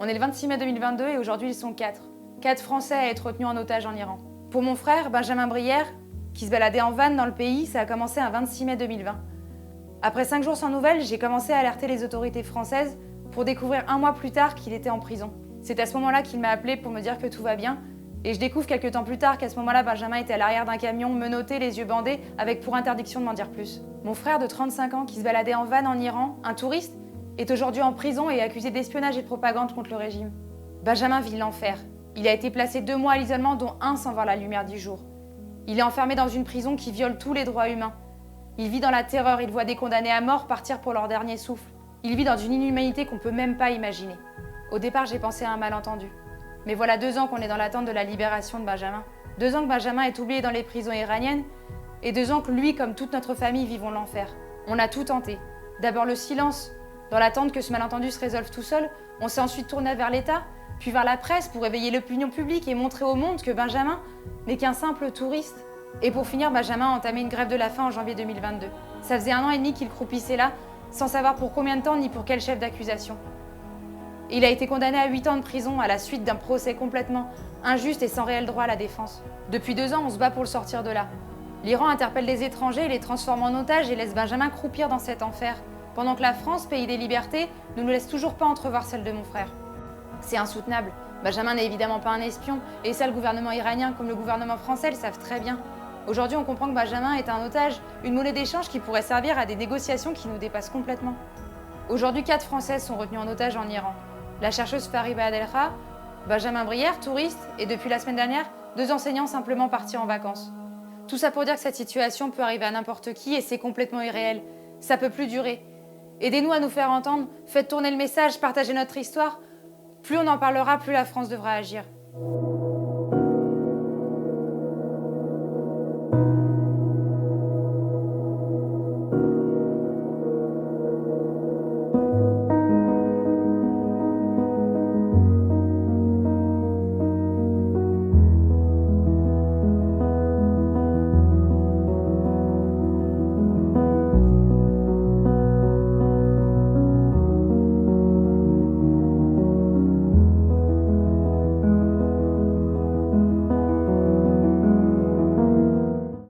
On est le 26 mai 2022 et aujourd'hui ils sont 4. 4 Français à être retenus en otage en Iran. Pour mon frère, Benjamin Brière, qui se baladait en van dans le pays, ça a commencé un 26 mai 2020. Après 5 jours sans nouvelles, j'ai commencé à alerter les autorités françaises pour découvrir un mois plus tard qu'il était en prison. C'est à ce moment-là qu'il m'a appelé pour me dire que tout va bien. Et je découvre quelques temps plus tard qu'à ce moment-là, Benjamin était à l'arrière d'un camion, menotté, les yeux bandés, avec pour interdiction de m'en dire plus. Mon frère de 35 ans, qui se baladait en van en Iran, un touriste, est aujourd'hui en prison et accusé d'espionnage et de propagande contre le régime. Benjamin vit l'enfer. Il a été placé 2 mois à l'isolement, dont 1 sans voir la lumière du jour. Il est enfermé dans une prison qui viole tous les droits humains. Il vit dans la terreur, il voit des condamnés à mort partir pour leur dernier souffle. Il vit dans une inhumanité qu'on peut même pas imaginer. Au départ, j'ai pensé à un malentendu. Mais voilà 2 ans qu'on est dans l'attente de la libération de Benjamin. 2 ans que Benjamin est oublié dans les prisons iraniennes et 2 ans que lui, comme toute notre famille, vivons l'enfer. On a tout tenté. D'abord le silence, dans l'attente que ce malentendu se résolve tout seul. On s'est ensuite tourné vers l'État, puis vers la presse pour éveiller l'opinion publique et montrer au monde que Benjamin n'est qu'un simple touriste. Et pour finir, Benjamin a entamé une grève de la faim en janvier 2022. Ça faisait 1 an et demi qu'il croupissait là, sans savoir pour combien de temps ni pour quel chef d'accusation. Il a été condamné à 8 ans de prison à la suite d'un procès complètement injuste et sans réel droit à la défense. Depuis 2 ans, on se bat pour le sortir de là. L'Iran interpelle les étrangers, les transforme en otages et laisse Benjamin croupir dans cet enfer, pendant que la France, pays des libertés, ne nous laisse toujours pas entrevoir celle de mon frère. C'est insoutenable. Benjamin n'est évidemment pas un espion, et ça le gouvernement iranien comme le gouvernement français le savent très bien. Aujourd'hui, on comprend que Benjamin est un otage, une monnaie d'échange qui pourrait servir à des négociations qui nous dépassent complètement. Aujourd'hui, 4 Françaises sont retenues en otage en Iran. La chercheuse Fariba Adelkha, Benjamin Brière, touriste, et depuis la semaine dernière, 2 enseignants simplement partis en vacances. Tout ça pour dire que cette situation peut arriver à n'importe qui et c'est complètement irréel. Ça peut plus durer. Aidez-nous à nous faire entendre, faites tourner le message, partagez notre histoire. Plus on en parlera, plus la France devra agir.